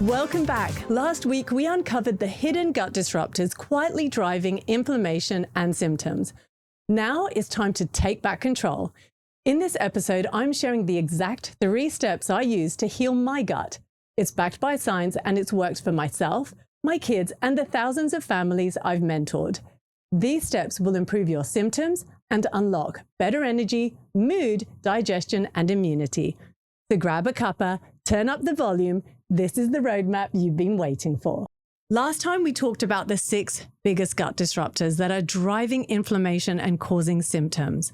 Welcome back. Last week, we uncovered the hidden gut disruptors quietly driving inflammation and symptoms. Now it's time to take back control. In this episode, I'm sharing the exact 3 steps I use to heal my gut. It's backed by science and it's worked for myself, my kids, and the thousands of families I've mentored. These steps will improve your symptoms and unlock better energy, mood, digestion, and immunity. So grab a cuppa, turn up the volume. This is the roadmap you've been waiting for. Last time we talked about the 6 biggest gut disruptors that are driving inflammation and causing symptoms.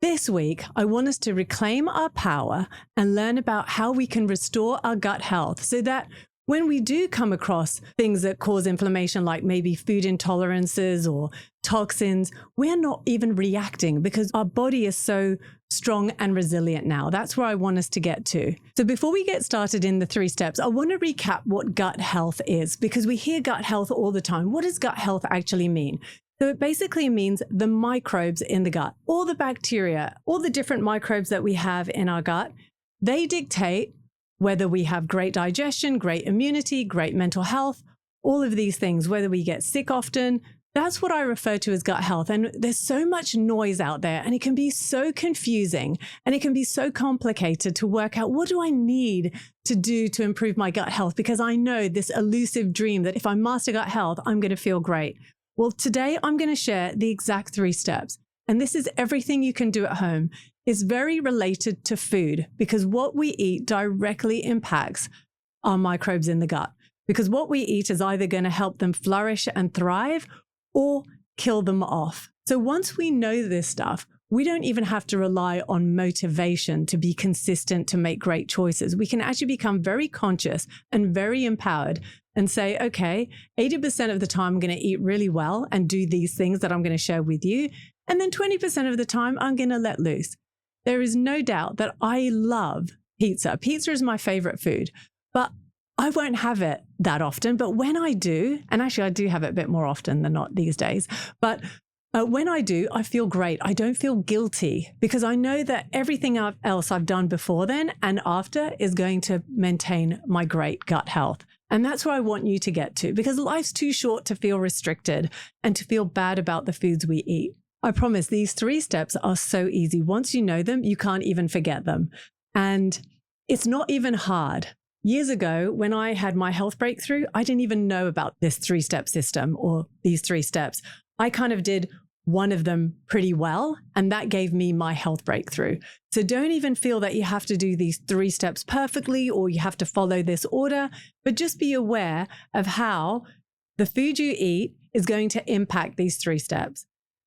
This week, I want us to reclaim our power and learn about how we can restore our gut health so that when we do come across things that cause inflammation, like maybe food intolerances or toxins, we're not even reacting because our body is so strong and resilient now. That's where I want us to get to. So before we get started in the 3 steps, I want to recap what gut health is, because we hear gut health all the time. What does gut health actually mean? So it basically means the microbes in the gut, all the bacteria, all the different microbes that we have in our gut. They dictate whether we have great digestion, great immunity, great mental health, all of these things, whether we get sick often. That's what I refer to as gut health. And there's so much noise out there, and it can be so confusing and it can be so complicated to work out, what do I need to do to improve my gut health? Because I know this elusive dream that if I master gut health, I'm going to feel great. Well, today I'm going to share the exact 3 steps. And this is everything you can do at home. It's very related to food, because what we eat directly impacts our microbes in the gut. Because what we eat is either going to help them flourish and thrive or kill them off. So once we know this stuff, we don't even have to rely on motivation to be consistent to make great choices. We can actually become very conscious and very empowered and say, okay, 80% of the time I'm going to eat really well and do these things that I'm going to share with you. And then 20% of the time I'm going to let loose. There is no doubt that I love pizza. Pizza is my favorite food, but I won't have it that often. But when I do, and actually I do have it a bit more often than not these days, but when I do, I feel great. I don't feel guilty because I know that everything else I've done before then and after is going to maintain my great gut health. And that's where I want you to get to, because life's too short to feel restricted and to feel bad about the foods we eat. I promise these 3 steps are so easy. Once you know them, you can't even forget them. And it's not even hard. Years ago, when I had my health breakthrough, I didn't even know about this 3-step system or these 3 steps. I kind of did one of them pretty well, and that gave me my health breakthrough. So don't even feel that you have to do these 3 steps perfectly or you have to follow this order, but just be aware of how the food you eat is going to impact these 3 steps.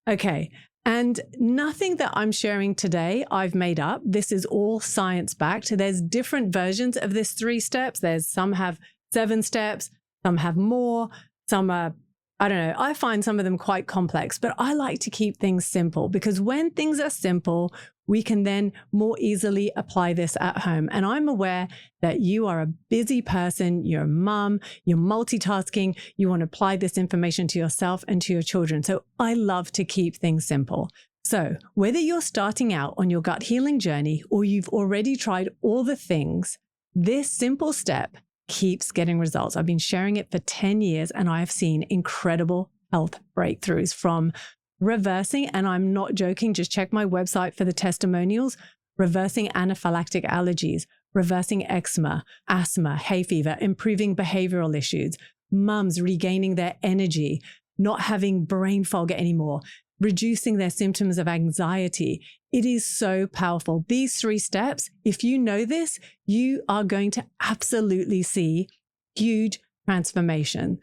Okay, and nothing that I'm sharing today I've made up. This is all science-backed. There's different versions of this 3 steps. Some have 7 steps, some have more, some are, I don't know, I find some of them quite complex, but I like to keep things simple, because when things are simple, we can then more easily apply this at home. And I'm aware that you are a busy person, you're a mum, you're multitasking, you want to apply this information to yourself and to your children. So I love to keep things simple. So whether you're starting out on your gut healing journey or you've already tried all the things, this simple step keeps getting results. I've been sharing it for 10 years and I have seen incredible health breakthroughs from reversing, and I'm not joking, just check my website for the testimonials, reversing anaphylactic allergies, reversing eczema, asthma, hay fever, improving behavioral issues, mums regaining their energy, not having brain fog anymore, reducing their symptoms of anxiety. It is so powerful. These 3 steps, if you know this, you are going to absolutely see huge transformation.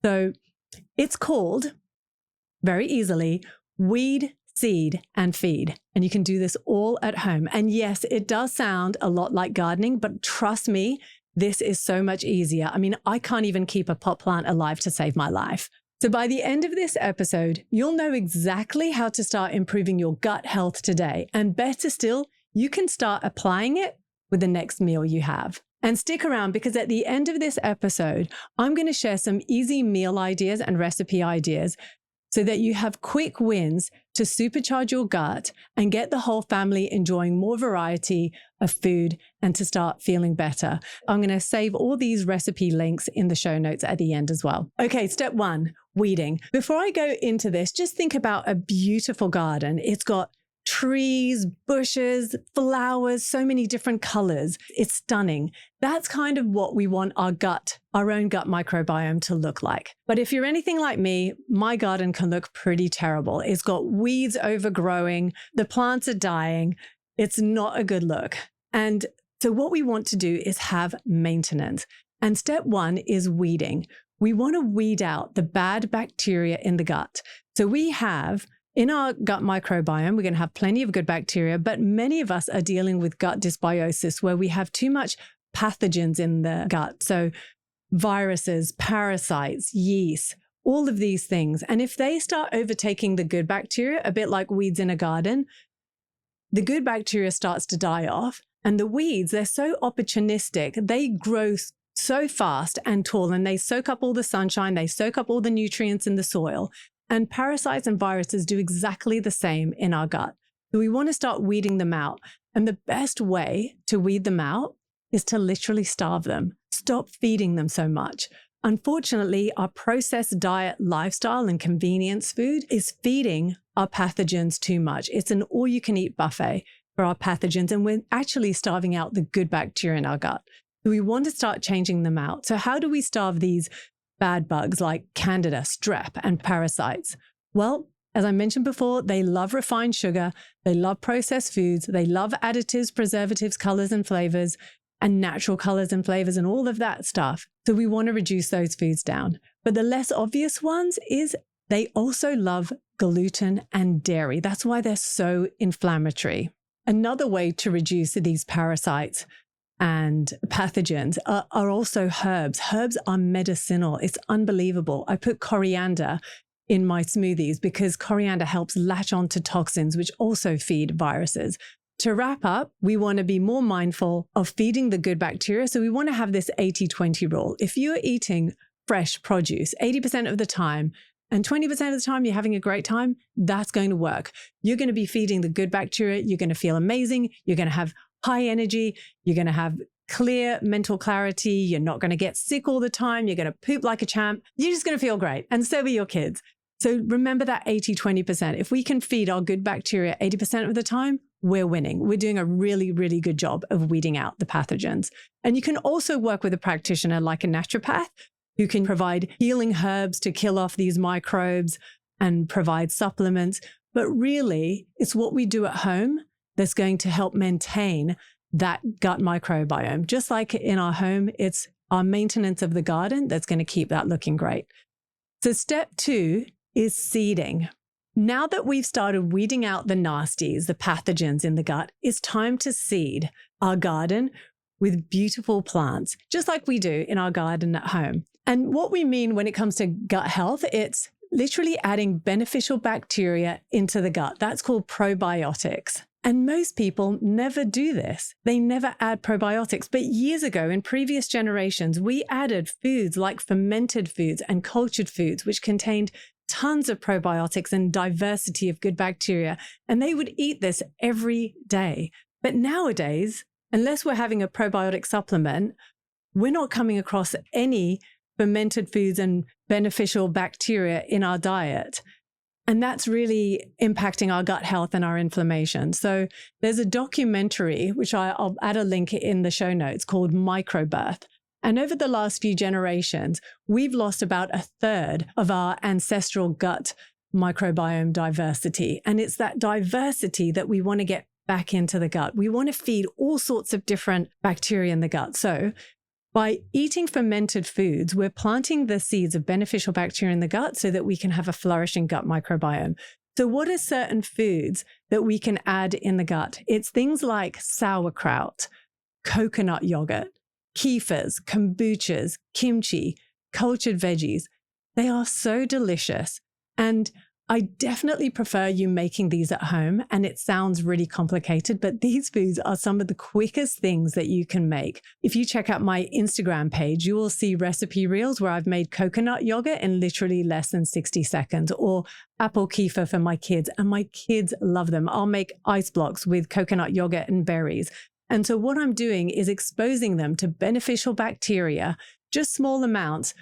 So it's called, very easily, weed, seed, and feed. And you can do this all at home. And yes, it does sound a lot like gardening, but trust me, this is so much easier. I mean, I can't even keep a pot plant alive to save my life. So by the end of this episode, you'll know exactly how to start improving your gut health today. And better still, you can start applying it with the next meal you have. And stick around, because at the end of this episode, I'm going to share some easy meal ideas and recipe ideas so that you have quick wins to supercharge your gut and get the whole family enjoying more variety of food and to start feeling better. I'm going to save all these recipe links in the show notes at the end as well. Okay, step 1, weeding. Before I go into this, just think about a beautiful garden. It's got trees, bushes, flowers, so many different colors. It's stunning. That's kind of what we want our own gut microbiome to look like. But if you're anything like me, my garden can look pretty terrible. It's got weeds overgrowing, the plants are dying. It's not a good look. And so what we want to do is have maintenance. And step 1 is weeding. We want to weed out the bad bacteria in the gut. So we have in our gut microbiome, we're going to have plenty of good bacteria, but many of us are dealing with gut dysbiosis where we have too much pathogens in the gut. So viruses, parasites, yeasts, all of these things. And if they start overtaking the good bacteria, a bit like weeds in a garden, the good bacteria starts to die off. And the weeds, they're so opportunistic. They grow so fast and tall, and they soak up all the sunshine. They soak up all the nutrients in the soil. And parasites and viruses do exactly the same in our gut. So we want to start weeding them out. And the best way to weed them out is to literally starve them. Stop feeding them so much. Unfortunately, our processed diet lifestyle and convenience food is feeding our pathogens too much. It's an all-you-can-eat buffet for our pathogens, and we're actually starving out the good bacteria in our gut. So we want to start changing them out. So how do we starve these bad bugs like Candida, strep, and parasites? Well, as I mentioned before, they love refined sugar, they love processed foods, they love additives, preservatives, colors and flavors, and natural colors and flavors and all of that stuff. So we want to reduce those foods down. But the less obvious ones is they also love gluten and dairy. That's why they're so inflammatory. Another way to reduce these parasites and pathogens are also herbs. Herbs are medicinal. It's unbelievable. I put coriander in my smoothies because coriander helps latch onto toxins, which also feed viruses. To wrap up, we want to be more mindful of feeding the good bacteria. So we want to have this 80-20 rule. If you're eating fresh produce 80% of the time and 20% of the time you're having a great time, that's going to work. You're going to be feeding the good bacteria. You're going to feel amazing. You're going to have high energy, you're going to have clear mental clarity, you're not going to get sick all the time, you're going to poop like a champ, you're just going to feel great, and so are your kids. So remember that 80-20%. If we can feed our good bacteria 80% of the time, we're winning. We're doing a really, really good job of weeding out the pathogens. And you can also work with a practitioner like a naturopath who can provide healing herbs to kill off these microbes and provide supplements. But really, it's what we do at home that's going to help maintain that gut microbiome. Just like in our home, it's our maintenance of the garden that's going to keep that looking great. So step 2 is seeding. Now that we've started weeding out the nasties, the pathogens in the gut, it's time to seed our garden with beautiful plants, just like we do in our garden at home. And what we mean when it comes to gut health, it's literally adding beneficial bacteria into the gut. That's called probiotics. And most people never do this. They never add probiotics. But years ago, in previous generations, we added foods like fermented foods and cultured foods, which contained tons of probiotics and diversity of good bacteria. And they would eat this every day. But nowadays, unless we're having a probiotic supplement, we're not coming across any fermented foods and beneficial bacteria in our diet. And that's really impacting our gut health and our inflammation. So there's a documentary, which I'll add a link in the show notes, called Microbirth. And over the last few generations, we've lost about 1/3 of our ancestral gut microbiome diversity. And it's that diversity that we want to get back into the gut. We want to feed all sorts of different bacteria in the gut. So by eating fermented foods, we're planting the seeds of beneficial bacteria in the gut so that we can have a flourishing gut microbiome. So what are certain foods that we can add in the gut? It's things like sauerkraut, coconut yogurt, kefirs, kombuchas, kimchi, cultured veggies. They are so delicious. And I definitely prefer you making these at home, and it sounds really complicated, but these foods are some of the quickest things that you can make. If you check out my Instagram page, you will see recipe reels where I've made coconut yogurt in literally less than 60 seconds, or apple kefir for my kids, and my kids love them. I'll make ice blocks with coconut yogurt and berries. And so what I'm doing is exposing them to beneficial bacteria, just small amounts,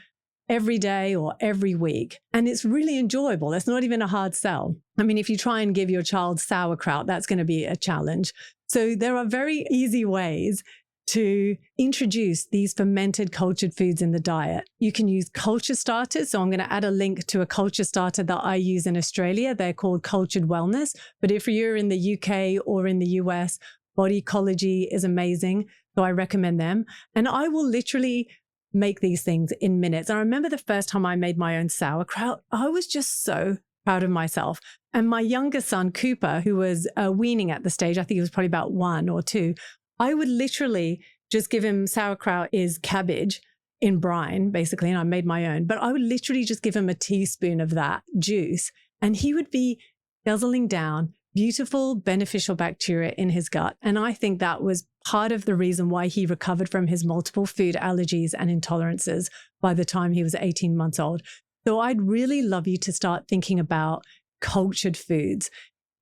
every day or every week. And it's really enjoyable. It's not even a hard sell. I mean, if you try and give your child sauerkraut, that's going to be a challenge. So there are very easy ways to introduce these fermented cultured foods in the diet. You can use culture starters. So I'm going to add a link to a culture starter that I use in Australia. They're called Cultured Wellness. But if you're in the UK or in the US, Bodycology is amazing. So I recommend them. And I will literally make these things in minutes. And I remember the first time I made my own sauerkraut, I was just so proud of myself. And my younger son, Cooper, who was weaning at the stage, I think he was probably about 1 or 2, I would literally just give him sauerkraut is cabbage in brine, basically, and I made my own. But I would literally just give him a teaspoon of that juice, and he would be guzzling down beautiful, beneficial bacteria in his gut. And I think that was part of the reason why he recovered from his multiple food allergies and intolerances by the time he was 18 months old. So I'd really love you to start thinking about cultured foods.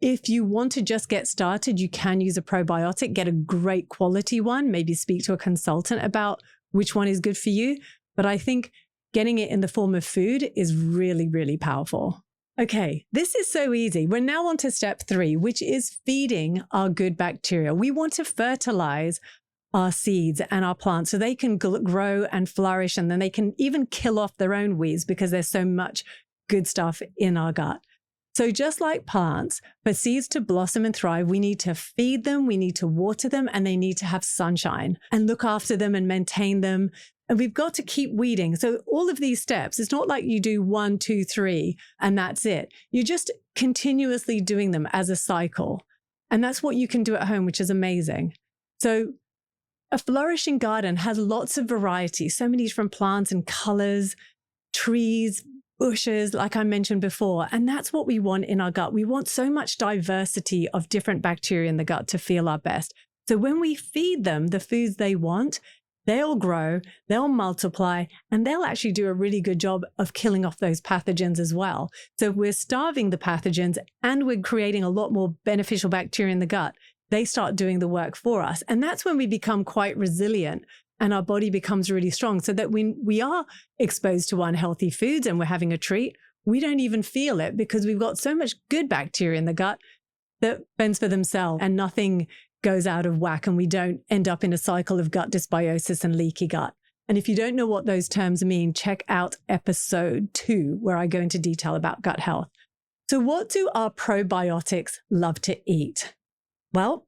If you want to just get started, you can use a probiotic, get a great quality one, maybe speak to a consultant about which one is good for you. But I think getting it in the form of food is really, really powerful. Okay, this is so easy. We're now on to step 3, which is feeding our good bacteria. We want to fertilize our seeds and our plants so they can grow and flourish, and then they can even kill off their own weeds because there's so much good stuff in our gut. So just like plants, for seeds to blossom and thrive, we need to feed them, we need to water them, and they need to have sunshine and look after them and maintain them. And we've got to keep weeding. So all of these steps, it's not like you do 1, 2, 3, and that's it. You're just continuously doing them as a cycle. And that's what you can do at home, which is amazing. So a flourishing garden has lots of variety, so many different plants and colors, trees, bushes, like I mentioned before. And that's what we want in our gut. We want so much diversity of different bacteria in the gut to feel our best. So when we feed them the foods they want, they'll grow, they'll multiply, and they'll actually do a really good job of killing off those pathogens as well. So we're starving the pathogens and we're creating a lot more beneficial bacteria in the gut. They start doing the work for us. And that's when we become quite resilient and our body becomes really strong, so that when we are exposed to unhealthy foods and we're having a treat, we don't even feel it because we've got so much good bacteria in the gut that fends for themselves and nothing goes out of whack, and we don't end up in a cycle of gut dysbiosis and leaky gut. And if you don't know what those terms mean, check out episode 2, where I go into detail about gut health. So what do our probiotics love to eat? Well,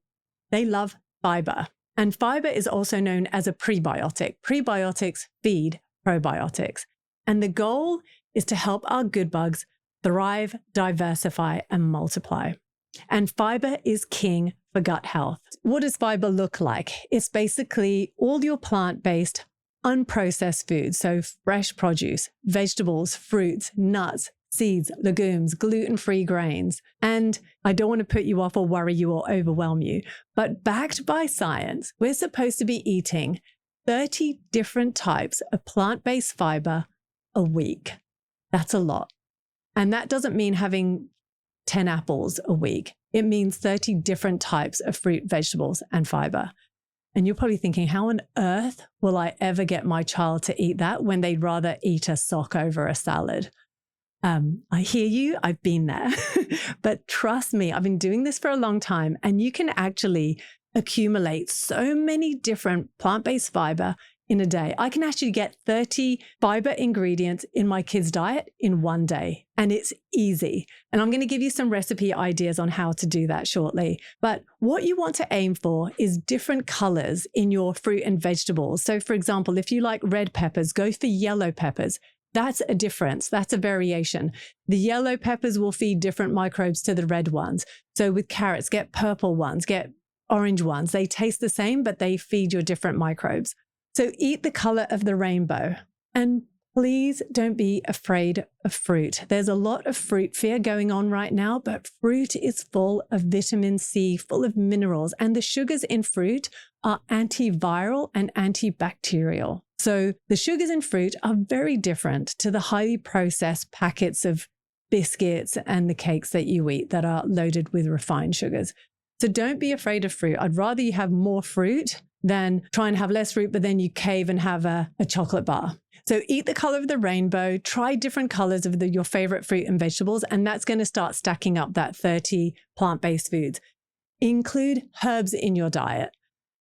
they love fiber. And fiber is also known as a prebiotic. Prebiotics feed probiotics. And the goal is to help our good bugs thrive, diversify, and multiply. And fiber is king for gut health. What does fiber look like? It's basically all your plant-based, unprocessed foods. So fresh produce, vegetables, fruits, nuts, seeds, legumes, gluten-free grains. And I don't want to put you off or worry you or overwhelm you, but backed by science, we're supposed to be eating 30 different types of plant-based fiber a week. That's a lot. And that doesn't mean having 10 apples a week. It means 30 different types of fruit, vegetables, and fiber. And you're probably thinking, how on earth will I ever get my child to eat that when they'd rather eat a sock over a salad? I hear you, I've been there. But trust me, I've been doing this for a long time, and you can actually accumulate so many different plant-based fiber in a day. I can actually get 30 fiber ingredients in my kids' diet in one day, and it's easy. And I'm going to give you some recipe ideas on how to do that shortly. But what you want to aim for is different colors in your fruit and vegetables. So for example, if you like red peppers, go for yellow peppers. That's a difference. That's a variation. The yellow peppers will feed different microbes to the red ones. So with carrots, get purple ones, get orange ones. They taste the same, but they feed your different microbes. So eat the color of the rainbow. And Please don't be afraid of fruit. There's a lot of fruit fear going on right now, but fruit is full of vitamin C, full of minerals, and the sugars in fruit are antiviral and antibacterial. So the sugars in fruit are very different to the highly processed packets of biscuits and the cakes that you eat that are loaded with refined sugars. So don't be afraid of fruit. I'd rather you have more fruit than try and have less fruit, but then you cave and have a chocolate bar. So eat the color of the rainbow, try different colors of your favorite fruit and vegetables, and that's going to start stacking up that 30 plant-based foods. Include herbs in your diet.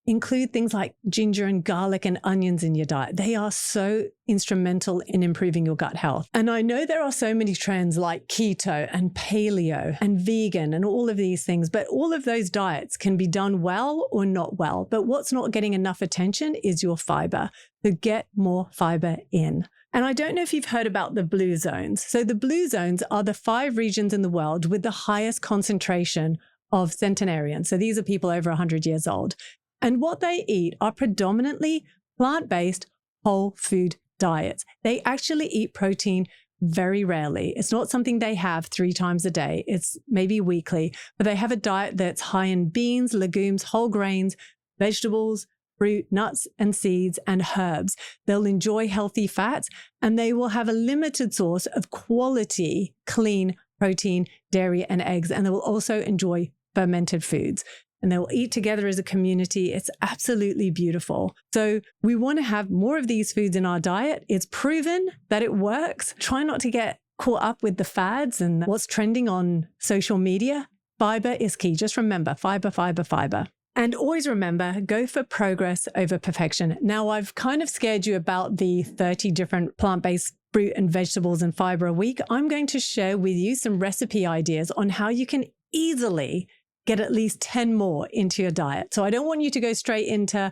Include things like ginger and garlic and onions in your diet. They are so instrumental in improving your gut health. And I know there are so many trends like keto and paleo and vegan and all of these things, but all of those diets can be done well or not well. But what's not getting enough attention is your fiber. So get more fiber in. And I don't know if you've heard about the blue zones. So the blue zones are the 5 regions in the world with the highest concentration of centenarians. So these are people over 100 years old. And what they eat are predominantly plant-based whole food diets. They actually eat protein very rarely. It's not something they have 3 times a day. It's maybe weekly, but they have a diet that's high in beans, legumes, whole grains, vegetables, fruit, nuts and seeds, and herbs. They'll enjoy healthy fats, and they will have a limited source of quality, clean protein, dairy, and eggs. And they will also enjoy fermented foods. And they will eat together as a community. It's absolutely beautiful. So we want to have more of these foods in our diet. It's proven that it works. Try not to get caught up with the fads and what's trending on social media. Fiber is key. Just remember, fiber, fiber, fiber. And always remember, go for progress over perfection. Now, I've kind of scared you about the 30 different plant-based fruit and vegetables and fiber a week. I'm going to share with you some recipe ideas on how you can easily get at least 10 more into your diet. So I don't want you to go straight into,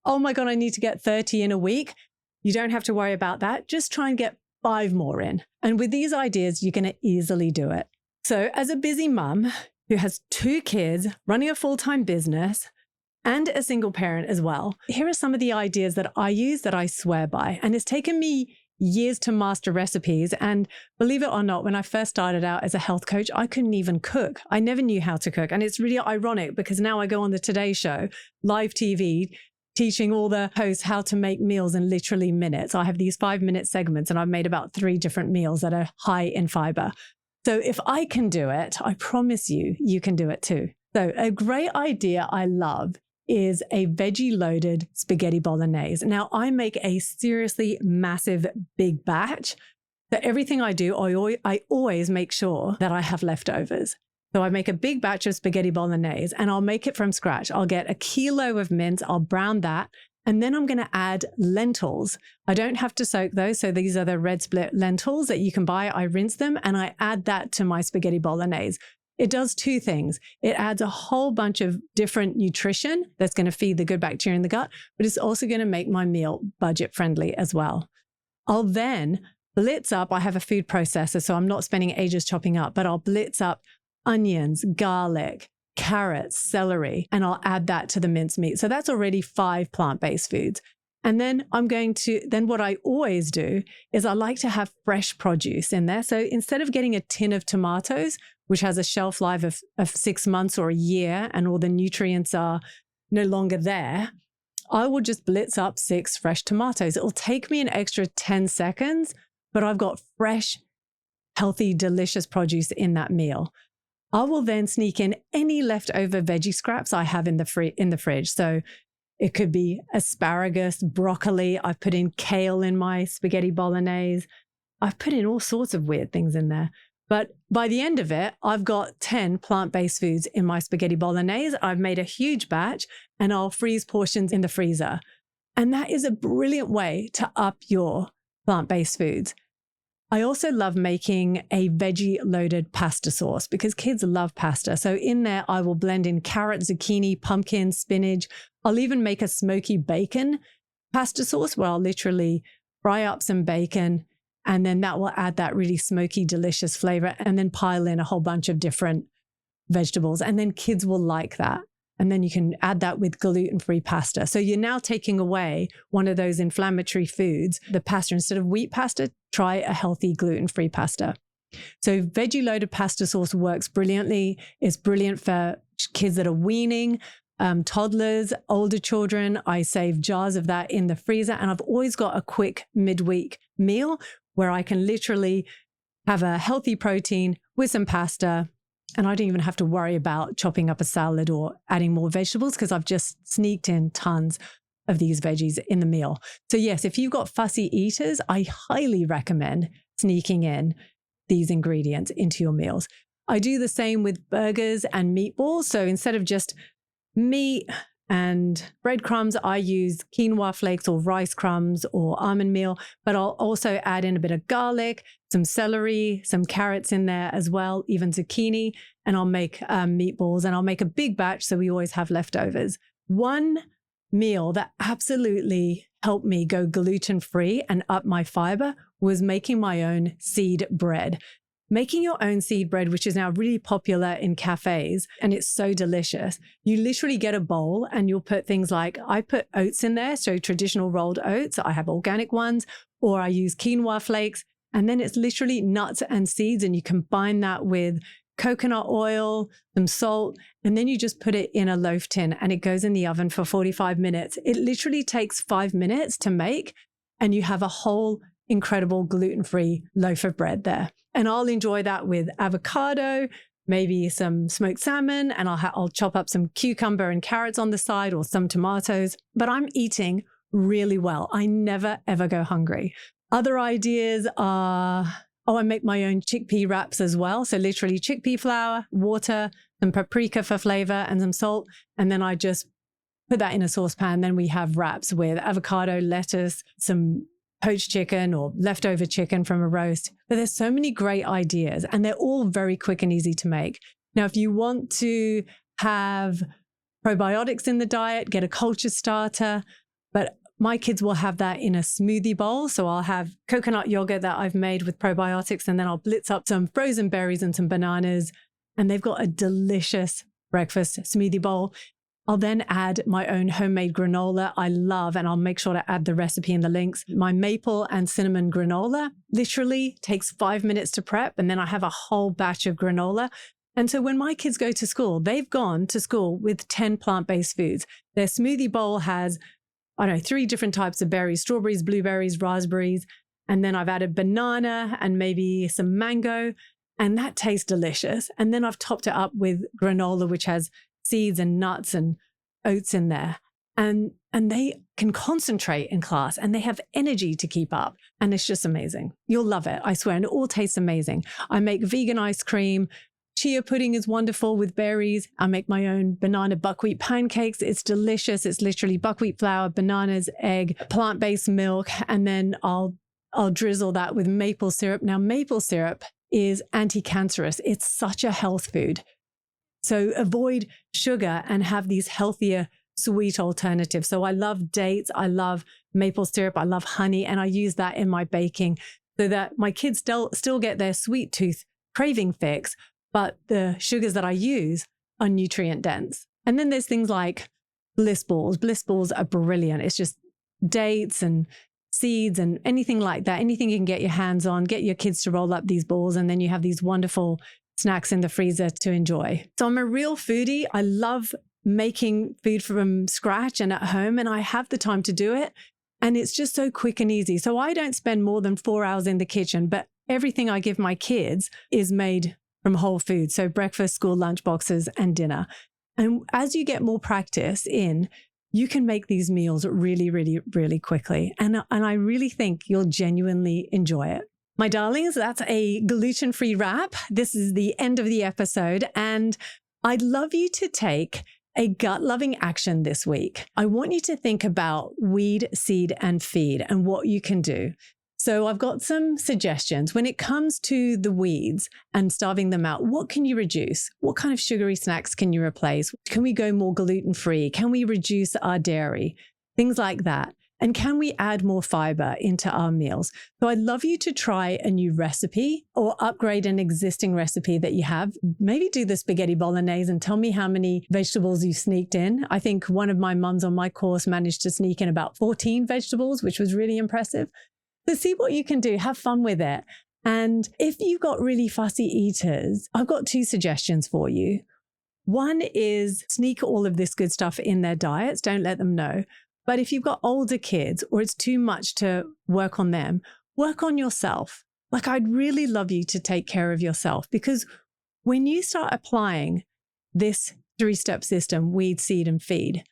oh my God, I need to get 30 in a week. You don't have to worry about that. Just try and get 5 more in. And with these ideas, you're going to easily do it. So as a busy mum who has 2 kids, running a full-time business, and a single parent as well, here are some of the ideas that I use that I swear by. And it's taken me years to master recipes. And believe it or not, when I first started out as a health coach, I couldn't even cook. I never knew how to cook. And it's really ironic because now I go on the Today Show, live TV, teaching all the hosts how to make meals in literally minutes. I have these 5-minute segments and I've made about 3 different meals that are high in fiber. So if I can do it, I promise you, you can do it too. So a great idea I love is a veggie-loaded spaghetti bolognese. Now, I make a seriously massive big batch. So everything I do, I always make sure that I have leftovers. So I make a big batch of spaghetti bolognese and I'll make it from scratch. I'll get 1 kilo of mince, I'll brown that, and then I'm going to add lentils. I don't have to soak those. So these are the red split lentils that you can buy. I rinse them and I add that to my spaghetti bolognese. It does 2 things. It adds a whole bunch of different nutrition that's going to feed the good bacteria in the gut, but it's also going to make my meal budget friendly as well. I'll then blitz up. I have a food processor, so I'm not spending ages chopping up, but I'll blitz up onions, garlic, carrots, celery, and I'll add that to the minced meat. So that's already 5 plant-based foods. And then what I always do is I like to have fresh produce in there. So instead of getting a tin of tomatoes, which has a shelf life of 6 months or a year, and all the nutrients are no longer there, I will just blitz up 6 fresh tomatoes. It will take me an extra 10 seconds, but I've got fresh, healthy, delicious produce in that meal. I will then sneak in any leftover veggie scraps I have in the fridge. So it could be asparagus, broccoli. I've put in kale in my spaghetti bolognese. I've put in all sorts of weird things in there. But by the end of it, I've got 10 plant-based foods in my spaghetti bolognese. I've made a huge batch and I'll freeze portions in the freezer. And that is a brilliant way to up your plant-based foods. I also love making a veggie-loaded pasta sauce because kids love pasta. So in there, I will blend in carrot, zucchini, pumpkin, spinach. I'll even make a smoky bacon pasta sauce where I'll literally fry up some bacon, and then that will add that really smoky, delicious flavor, and then pile in a whole bunch of different vegetables. And then kids will like that. And then you can add that with gluten-free pasta. So you're now taking away one of those inflammatory foods, the pasta. Instead of wheat pasta, try a healthy gluten-free pasta. So veggie-loaded pasta sauce works brilliantly. It's brilliant for kids that are weaning, toddlers, older children. I save jars of that in the freezer. And I've always got a quick midweek meal where I can literally have a healthy protein with some pasta. And I don't even have to worry about chopping up a salad or adding more vegetables because I've just sneaked in tons of these veggies in the meal. So yes, if you've got fussy eaters, I highly recommend sneaking in these ingredients into your meals. I do the same with burgers and meatballs. So instead of just meat and breadcrumbs, I use quinoa flakes or rice crumbs or almond meal, but I'll also add in a bit of garlic, some celery, some carrots in there as well, even zucchini, and I'll make meatballs, and I'll make a big batch so we always have leftovers. One meal that absolutely helped me go gluten-free and up my fiber was making my own seed bread. Making your own seed bread, which is now really popular in cafes, and it's so delicious. You literally get a bowl and you'll put things like, I put oats in there, so traditional rolled oats. I have organic ones, or I use quinoa flakes. And then it's literally nuts and seeds, and you combine that with coconut oil, some salt, and then you just put it in a loaf tin and it goes in the oven for 45 minutes. It literally takes 5 minutes to make, and you have a whole incredible gluten-free loaf of bread there. And I'll enjoy that with avocado, maybe some smoked salmon, and I'll chop up some cucumber and carrots on the side or some tomatoes. But I'm eating really well. I never, ever go hungry. Other ideas are, I make my own chickpea wraps as well. So literally chickpea flour, water, some paprika for flavor, and some salt. And then I just put that in a saucepan. Then we have wraps with avocado, lettuce, some poached chicken or leftover chicken from a roast. But there's so many great ideas, and they're all very quick and easy to make. Now, if you want to have probiotics in the diet, get a culture starter. But my kids will have that in a smoothie bowl. So I'll have coconut yogurt that I've made with probiotics, and then I'll blitz up some frozen berries and some bananas, and they've got a delicious breakfast smoothie bowl. I'll then add my own homemade granola I love, and I'll make sure to add the recipe in the links. My maple and cinnamon granola literally takes 5 minutes to prep, and then I have a whole batch of granola. And so when my kids go to school, they've gone to school with 10 plant-based foods. Their smoothie bowl has, 3 different types of berries: strawberries, blueberries, raspberries. And then I've added banana and maybe some mango, and that tastes delicious. And then I've topped it up with granola, which has seeds and nuts and oats in there. And they can concentrate in class, and they have energy to keep up. And it's just amazing. You'll love it, I swear. And it all tastes amazing. I make vegan ice cream. Chia pudding is wonderful with berries. I make my own banana buckwheat pancakes. It's delicious. It's literally buckwheat flour, bananas, egg, plant-based milk. And then I'll drizzle that with maple syrup. Now, maple syrup is anti-cancerous. It's such a health food. So avoid sugar and have these healthier sweet alternatives. So I love dates. I love maple syrup. I love honey. And I use that in my baking so that my kids still get their sweet tooth craving fix, but the sugars that I use are nutrient dense. And then there's things like bliss balls. Bliss balls are brilliant. It's just dates and seeds and anything like that. Anything you can get your hands on, get your kids to roll up these balls, and then you have these wonderful snacks in the freezer to enjoy. So I'm a real foodie. I love making food from scratch and at home, and I have the time to do it. And it's just so quick and easy. So I don't spend more than 4 hours in the kitchen, but everything I give my kids is made from whole food. So breakfast, school lunch boxes, and dinner. And as you get more practice in, you can make these meals really, really, really quickly. And I really think you'll genuinely enjoy it. My darlings, that's a gluten-free wrap. This is the end of the episode, and I'd love you to take a gut-loving action this week. I want you to think about weed, seed, and feed and what you can do. So I've got some suggestions. When it comes to the weeds and starving them out, what can you reduce? What kind of sugary snacks can you replace? Can we go more gluten-free? Can we reduce our dairy? Things like that. And can we add more fiber into our meals? So I'd love you to try a new recipe or upgrade an existing recipe that you have. Maybe do the spaghetti bolognese and tell me how many vegetables you sneaked in. I think one of my mums on my course managed to sneak in about 14 vegetables, which was really impressive. So see what you can do. Have fun with it. And if you've got really fussy eaters, I've got 2 suggestions for you. One is sneak all of this good stuff in their diets. Don't let them know. But if you've got older kids or it's too much to work on them, work on yourself. Like, I'd really love you to take care of yourself, because when you start applying this 3-step system, weed, seed, and feed,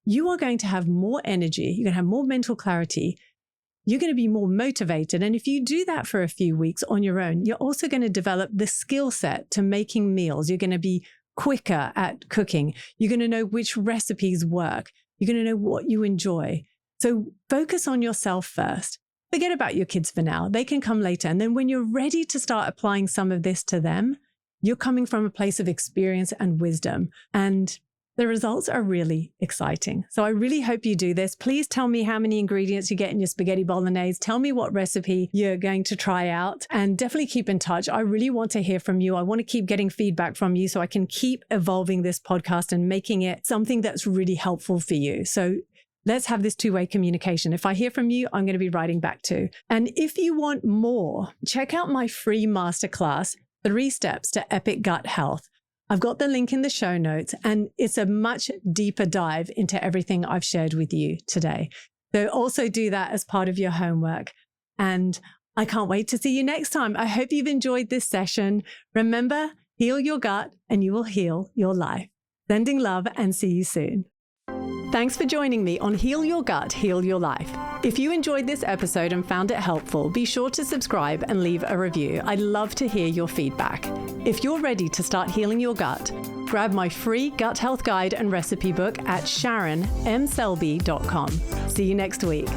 you are going to have more energy. You're going to have more mental clarity. You're going to be more motivated. And if you do that for a few weeks on your own, you're also going to develop the skill set to making meals. You're going to be quicker at cooking. You're going to know which recipes work. You're going to know what you enjoy. So focus on yourself first. Forget about your kids for now. They can come later. And then when you're ready to start applying some of this to them, you're coming from a place of experience and wisdom. And the results are really exciting. So I really hope you do this. Please tell me how many ingredients you get in your spaghetti bolognese. Tell me what recipe you're going to try out, and definitely keep in touch. I really want to hear from you. I want to keep getting feedback from you so I can keep evolving this podcast and making it something that's really helpful for you. So let's have this 2-way communication. If I hear from you, I'm going to be writing back too. And if you want more, check out my free masterclass, 3 Steps to Epic Gut Health. I've got the link in the show notes, and it's a much deeper dive into everything I've shared with you today. So also do that as part of your homework. And I can't wait to see you next time. I hope you've enjoyed this session. Remember, heal your gut and you will heal your life. Sending love, and see you soon. Thanks for joining me on Heal Your Gut, Heal Your Life. If you enjoyed this episode and found it helpful, be sure to subscribe and leave a review. I'd love to hear your feedback. If you're ready to start healing your gut, grab my free gut health guide and recipe book at SharonMSelby.com. See you next week.